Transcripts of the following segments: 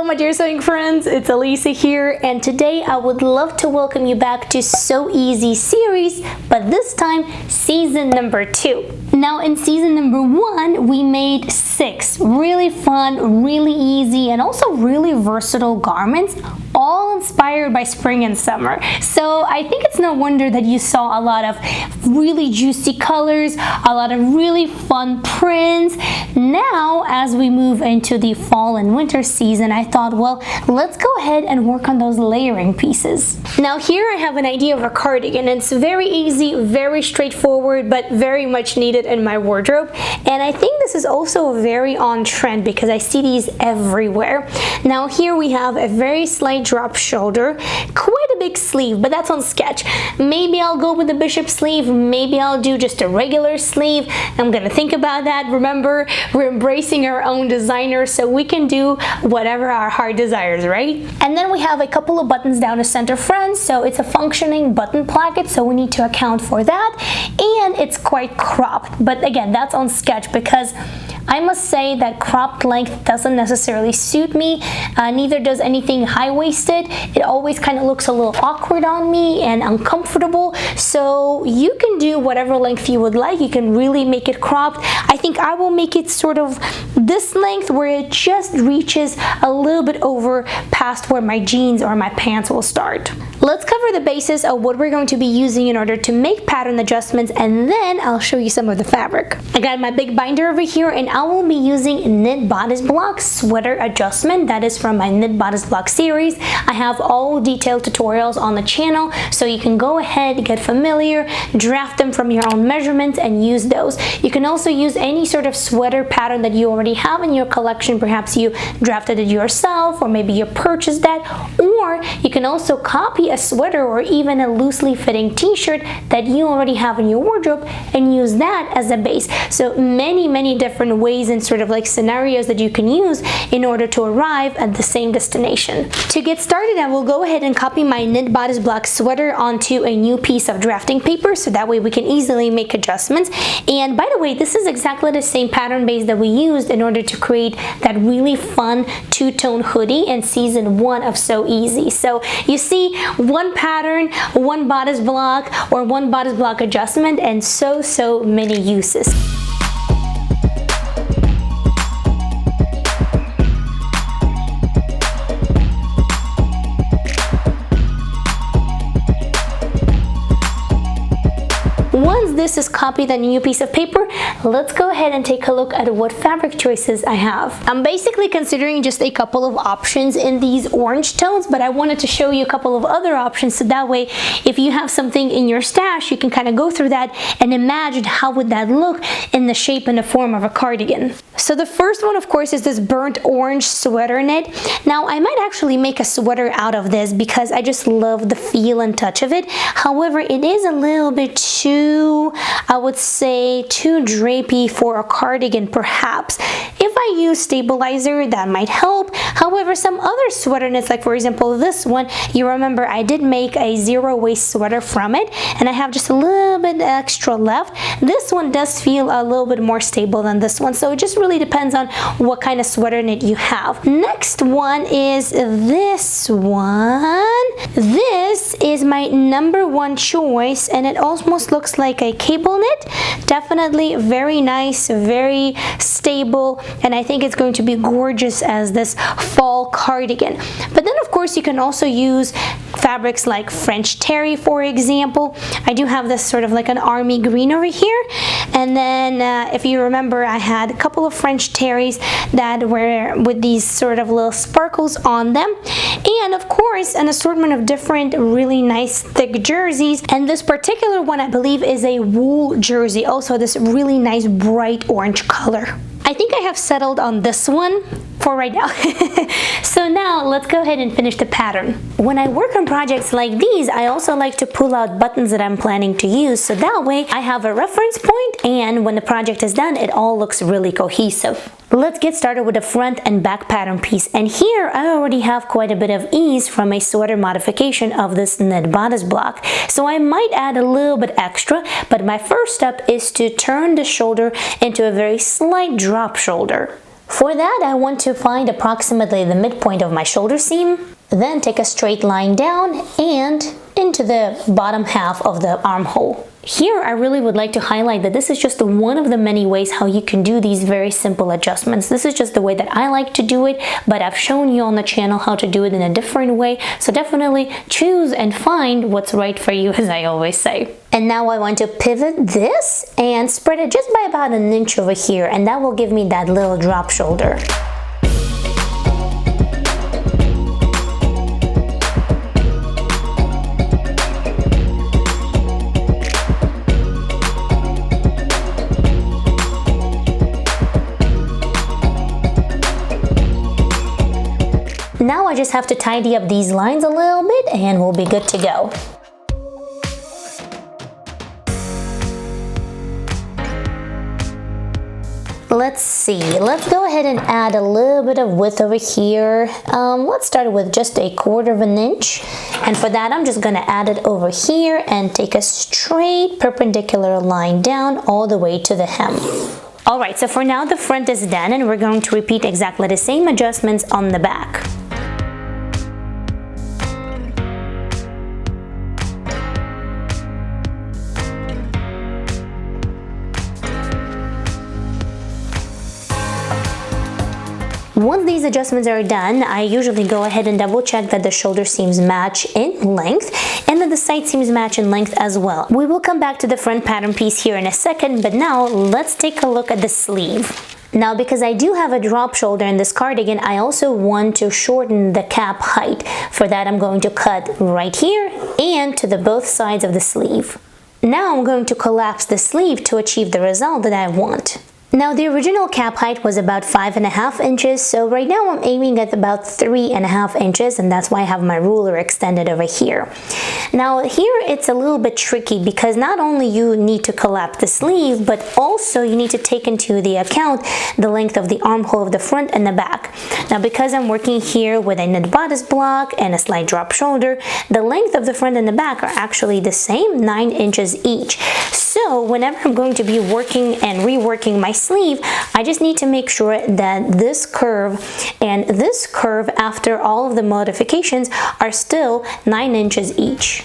Hello my dear sewing friends, it's Alisa here, and today I would love to welcome you back to Sew Easy series, but this time season number 2. Now in season number 1 we made 6 really fun, really easy, and also really versatile garments, all inspired by spring and summer. So I think it's no wonder that you saw a lot of really juicy colors, a lot of really fun prints. Now as we move into the fall and winter season, I thought, well, let's go ahead and work on those layering pieces. Now here I have an idea of a cardigan. It's very easy, very straightforward, but very much needed in my wardrobe. And I think this is also very on trend because I see these everywhere. Now here we have a very slight drop shoulder, quite a big sleeve, but that's on sketch. Maybe I'll go with the bishop sleeve, maybe I'll do just a regular sleeve. I'm gonna think about that. Remember, we're embracing our own designer, so we can do whatever our heart desires, right? And then we have a couple of buttons down the center front, so it's a functioning button placket, so we need to account for that. And it's quite cropped, but again, that's on sketch because I must say that cropped length doesn't necessarily suit me, neither does anything high-waisted. It always kind of looks a little awkward on me and uncomfortable, so you can do whatever length you would like. You can really make it cropped. I think I will make it sort of this length where it just reaches a little bit over past where my jeans or my pants will start. Let's cover the basis of what we're going to be using in order to make pattern adjustments, and then I'll show you some of the fabric. I got my big binder over here, and I will be using knit bodice block sweater adjustment. That is from my knit bodice block series. I have all detailed tutorials on the channel, so you can go ahead, get familiar, draft them from your own measurements and use those. You can also use any sort of sweater pattern that you already have in your collection. Perhaps you drafted it yourself, or maybe you purchased that, or you can also copy a sweater or even a loosely fitting t-shirt that you already have in your wardrobe and use that as a base. So many different ways and sort of like scenarios that you can use in order to arrive at the same destination. To get started, I will go ahead and copy my knit bodice block sweater onto a new piece of drafting paper, so that way we can easily make adjustments. And by the way, this is exactly the same pattern base that we used in order to create that really fun two-tone hoodie in season 1 of Sew Easy. So you see, one pattern, one bodice block, or one bodice block adjustment, and so many uses. Once this is copied on a new piece of paper, let's go ahead and take a look at what fabric choices I have. I'm basically considering just a couple of options in these orange tones, but I wanted to show you a couple of other options, so that way if you have something in your stash, you can kind of go through that and imagine how would that look in the shape and the form of a cardigan. So the first one, of course, is this burnt orange sweater knit. Now I might actually make a sweater out of this because I just love the feel and touch of it. However, it is a little bit too, I would say, too drapey for a cardigan perhaps. If I use stabilizer, that might help. However, some other sweater knits, like for example this one, you remember I did make a zero waist sweater from it, and I have just a little bit extra left. This one does feel a little bit more stable than this one, so it just really depends on what kind of sweater knit you have. Next one is this one. This is my number 1 choice, and it almost looks like a cable knit. Definitely very nice, very stable, and I think it's going to be gorgeous as this fall cardigan. But then of course you can also use fabrics like French terry, for example. I do have this sort of like an army green over here, and then if you remember, I had a couple of French terries that were with these sort of little sparkles on them, and of course an assortment of different really nice thick jerseys. And this particular one, I believe, is a wool jersey, also this really nice bright orange color. I think I have settled on this one for right now. So now let's go ahead and finish the pattern. When I work on projects like these, I also like to pull out buttons that I'm planning to use, so that way I have a reference point, and when the project is done, it all looks really cohesive. Let's get started with the front and back pattern piece, and here I already have quite a bit of ease from a sweater modification of this knit bodice block, so I might add a little bit extra, but my first step is to turn the shoulder into a very slight drop shoulder. For that, I want to find approximately the midpoint of my shoulder seam, then take a straight line down and into the bottom half of the armhole. Here, I really would like to highlight that this is just one of the many ways how you can do these very simple adjustments. This is just the way that I like to do it, but I've shown you on the channel how to do it in a different way. So definitely choose and find what's right for you, as I always say. And now I want to pivot this and spread it just by about an inch over here, and that will give me that little drop shoulder. Now I just have to tidy up these lines a little bit and we'll be good to go. Let's see, let's go ahead and add a little bit of width over here. Let's start with just 1/4 of an inch. And for that, I'm just gonna add it over here and take a straight perpendicular line down all the way to the hem. Alright, so for now the front is done and we're going to repeat exactly the same adjustments on the back. Once these adjustments are done, I usually go ahead and double check that the shoulder seams match in length and that the side seams match in length as well. We will come back to the front pattern piece here in a second, but now let's take a look at the sleeve. Now, because I do have a drop shoulder in this cardigan, I also want to shorten the cap height. For that, I'm going to cut right here and to the both sides of the sleeve. Now I'm going to collapse the sleeve to achieve the result that I want. Now the original cap height was about 5.5 inches, so right now I'm aiming at about 3.5 inches, and that's why I have my ruler extended over here. Now here it's a little bit tricky because not only you need to collapse the sleeve, but also you need to take into the account the length of the armhole of the front and the back. Now because I'm working here with a knit bodice block and a slight drop shoulder, the length of the front and the back are actually the same, 9 inches each. So whenever I'm going to be working and reworking my sleeve, I just need to make sure that this curve and this curve after all of the modifications are still 9 inches each.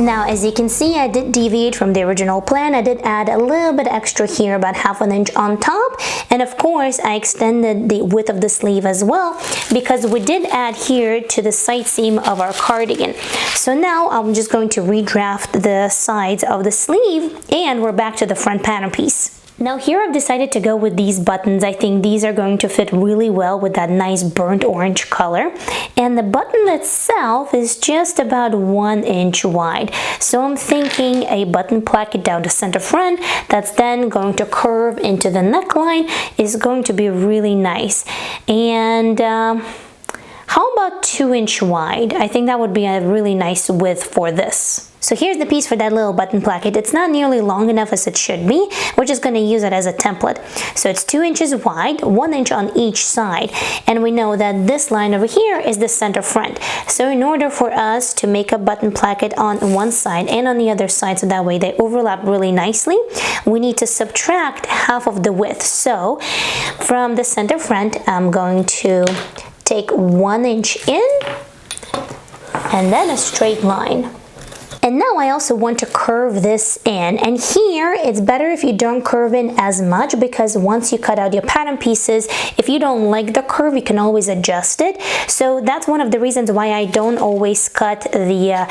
Now, as you can see, I did deviate from the original plan. I did add a little bit extra here, about 1/2 inch on top. And of course, I extended the width of the sleeve as well because we did add here to the side seam of our cardigan. So now I'm just going to redraft the sides of the sleeve and we're back to the front pattern piece. Now here I've decided to go with these buttons. I think these are going to fit really well with that nice burnt orange color. And the button itself is just about 1 inch wide. So I'm thinking a button placket down the center front that's then going to curve into the neckline is going to be really nice. And how about 2 inch wide? I think that would be a really nice width for this. So here's the piece for that little button placket. It's not nearly long enough as it should be. We're just going to use it as a template. So it's 2 inches wide, 1 inch on each side. And we know that this line over here is the center front. So in order for us to make a button placket on one side and on the other side, so that way they overlap really nicely, we need to subtract 1/2 of the width. So from the center front, I'm going to take 1 inch in and then a straight line. And now I also want to curve this in, and here it's better if you don't curve in as much because once you cut out your pattern pieces, if you don't like the curve, you can always adjust it. So that's one of the reasons why I don't always cut the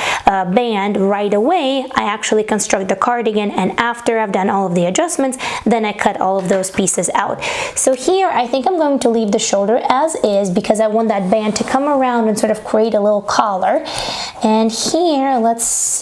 band right away. I actually construct the cardigan, and after I've done all of the adjustments, then I cut all of those pieces out. So here I think I'm going to leave the shoulder as is because I want that band to come around and sort of create a little collar. And here, let's see.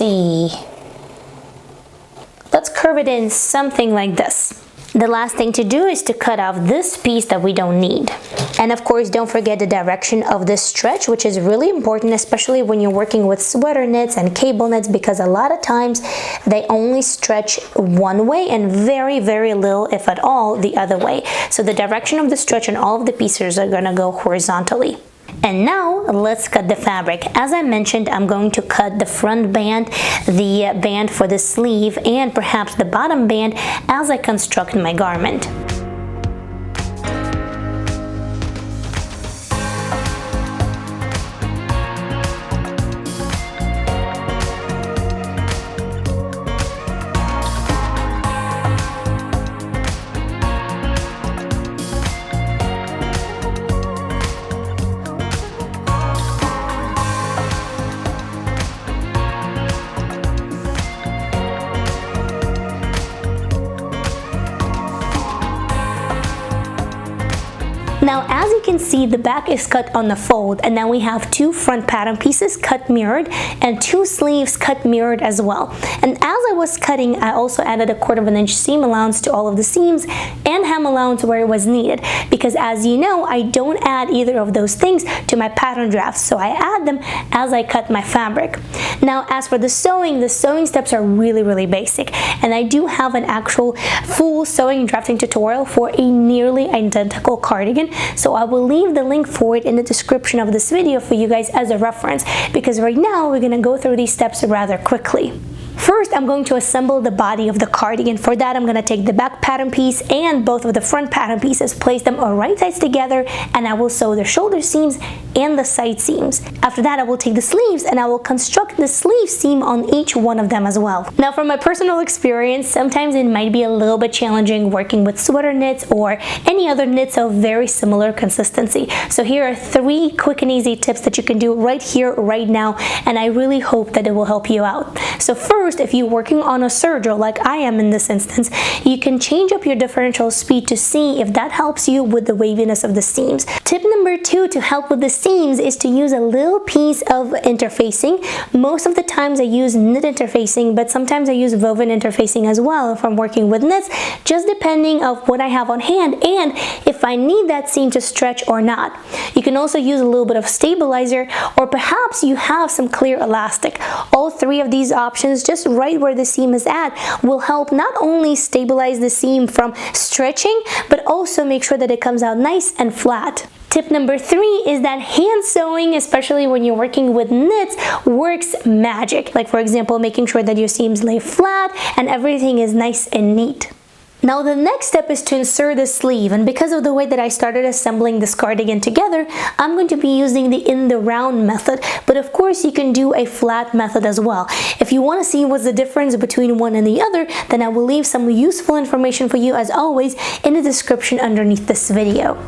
Let's curve it in something like this. The last thing to do is to cut off this piece that we don't need. And of course, don't forget the direction of the stretch, which is really important, especially when you're working with sweater knits and cable knits, because a lot of times they only stretch one way and very, very little, if at all, the other way. So the direction of the stretch and all of the pieces are gonna go horizontally. And now let's cut the fabric. As I mentioned, I'm going to cut the front band, the band for the sleeve, and perhaps the bottom band as I construct my garment. Now, as you can see, the back is cut on the fold, and now we have two front pattern pieces cut mirrored and two sleeves cut mirrored as well. And as I was cutting, I also added 1/4 inch seam allowance to all of the seams and hem allowance where it was needed, because as you know, I don't add either of those things to my pattern drafts, so I add them as I cut my fabric. Now, as for the sewing steps are really, really basic, and I do have an actual full sewing drafting tutorial for a nearly identical cardigan, so I will leave the link for it in the description of this video for you guys as a reference, because right now we're going to go through these steps rather quickly. First, I'm going to assemble the body of the cardigan. For that, I'm going to take the back pattern piece and both of the front pattern pieces, place them on right sides together, and I will sew the shoulder seams and the side seams. After that, I will take the sleeves and I will construct the sleeve seam on each one of them as well. Now, from my personal experience, sometimes it might be a little bit challenging working with sweater knits or any other knits of very similar consistency. So here are 3 quick and easy tips that you can do right here, right now, and I really hope that it will help you out. So first, if you're working on a serger like I am in this instance, you can change up your differential speed to see if that helps you with the waviness of the seams. Tip number 2 to help with the seams is to use a little piece of interfacing. Most of the times I use knit interfacing, but sometimes I use woven interfacing as well if I'm working with knits, just depending on what I have on hand and if I need that seam to stretch or not. You can also use a little bit of stabilizer, or perhaps you have some clear elastic. All 3 of these options, just right where the seam is at, will help not only stabilize the seam from stretching, but also make sure that it comes out nice and flat. Tip number 3 is that hand sewing, especially when you're working with knits, works magic. Like, for example, making sure that your seams lay flat and everything is nice and neat. Now the next step is to insert the sleeve, and because of the way that I started assembling this cardigan together, I'm going to be using the in the round method, but of course you can do a flat method as well. If you want to see what's the difference between one and the other, then I will leave some useful information for you as always in the description underneath this video.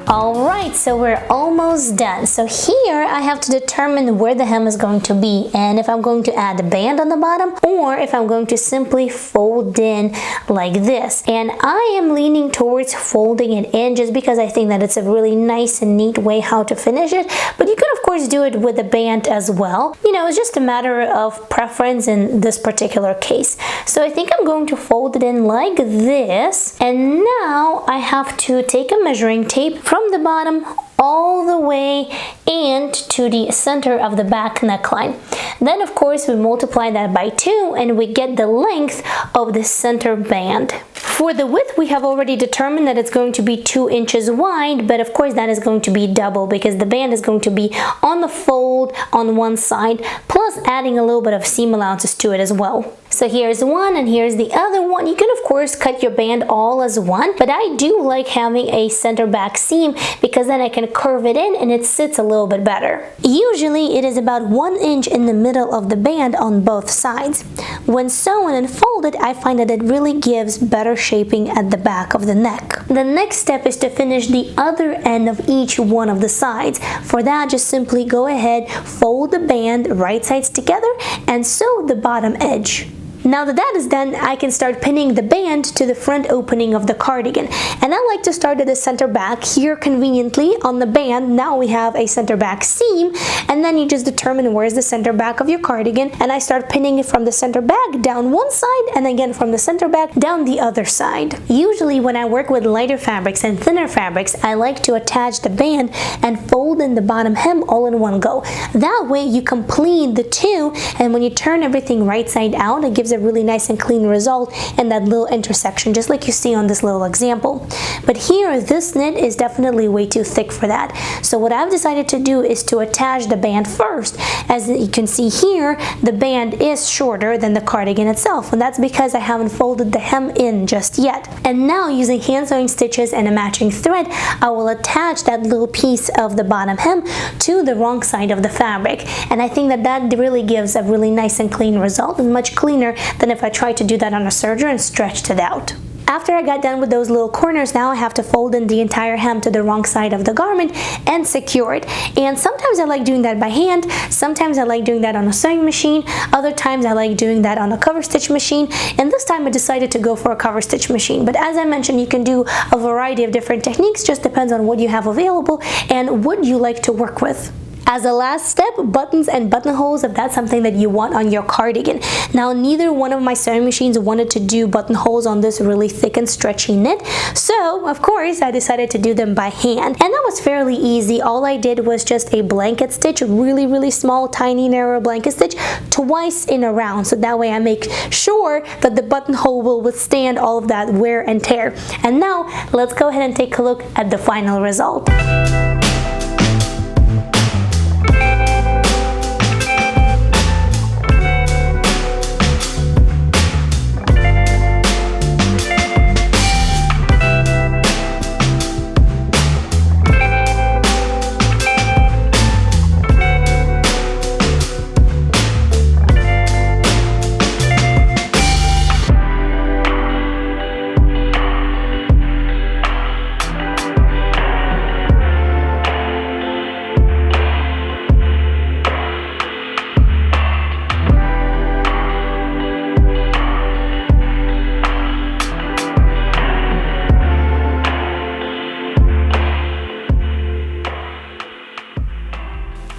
Alright, so we're almost done. So here I have to determine where the hem is going to be, and if I'm going to add a band on the bottom or if I'm going to simply fold in like this. And I am leaning towards folding it in just because I think that it's a really nice and neat way how to finish it, but you can of course do it with a band as well. You know, it's just a matter of preference in this particular case. So I think I'm going to fold it in like this, and now I have to take a measuring tape from the bottom all the way and to the center of the back neckline. Then of course we multiply that by 2 and we get the length of the center band. For the width, we have already determined that it's going to be 2 inches wide, but of course that is going to be double because the band is going to be on the fold on one side, plus adding a little bit of seam allowances to it as well. So here's one and here's the other one. You can of course cut your band all as one, but I do like having a center back seam because then I can curve it in and it sits a little bit better. Usually it is about 1 inch in the middle of the band on both sides. When sewn and folded, I find that it really gives better shaping at the back of the neck. The next step is to finish the other end of each one of the sides. For that, just simply go ahead, fold the band right sides together and sew the bottom edge. Now that is done, I can start pinning the band to the front opening of the cardigan. And I like to start at the center back. Here conveniently on the band, now we have a center back seam, and then you just determine where's the center back of your cardigan, and I start pinning it from the center back down one side and again from the center back down the other side. Usually when I work with lighter fabrics and thinner fabrics, I like to attach the band and fold in the bottom hem all in one go. That way you complete the two, and when you turn everything right side out, it gives a really nice and clean result in that little intersection, just like you see on this little example. But here, this knit is definitely way too thick for that. So what I've decided to do is to attach the band first. As you can see here, the band is shorter than the cardigan itself, and that's because I haven't folded the hem in just yet. And now, using hand sewing stitches and a matching thread, I will attach that little piece of the bottom hem to the wrong side of the fabric. And I think that really gives a really nice and clean result, and much cleaner than if I tried to do that on a serger and stretched it out. After I got done with those little corners, now I have to fold in the entire hem to the wrong side of the garment and secure it. And sometimes I like doing that by hand, sometimes I like doing that on a sewing machine, other times I like doing that on a cover stitch machine, and this time I decided to go for a cover stitch machine. But as I mentioned, you can do a variety of different techniques, just depends on what you have available and what you like to work with. As a last step, buttons and buttonholes, if that's something that you want on your cardigan. Now, neither one of my sewing machines wanted to do buttonholes on this really thick and stretchy knit, so of course I decided to do them by hand, and that was fairly easy. All I did was just a blanket stitch, really small, tiny, narrow blanket stitch twice in a round, so that way I make sure that the buttonhole will withstand all of that wear and tear. And now let's go ahead and take a look at the final result.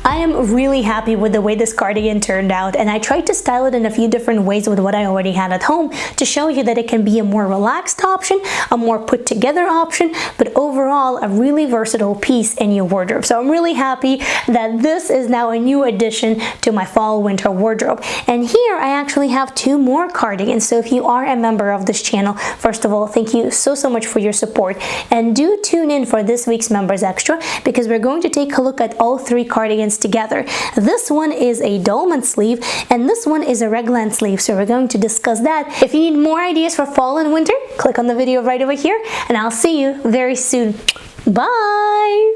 I am really happy with the way this cardigan turned out, and I tried to style it in a few different ways with what I already had at home to show you that it can be a more relaxed option, a more put together option, but overall a really versatile piece in your wardrobe. So I'm really happy that this is now a new addition to my fall winter wardrobe. And here I actually have two more cardigans. So if you are a member of this channel, first of all, thank you so much for your support, and do tune in for this week's Members Extra, because we're going to take a look at all three cardigans together. This one is a dolman sleeve and this one is a raglan sleeve, so we're going to discuss that. If you need more ideas for fall and winter, click on the video right over here, and I'll see you very soon. Bye!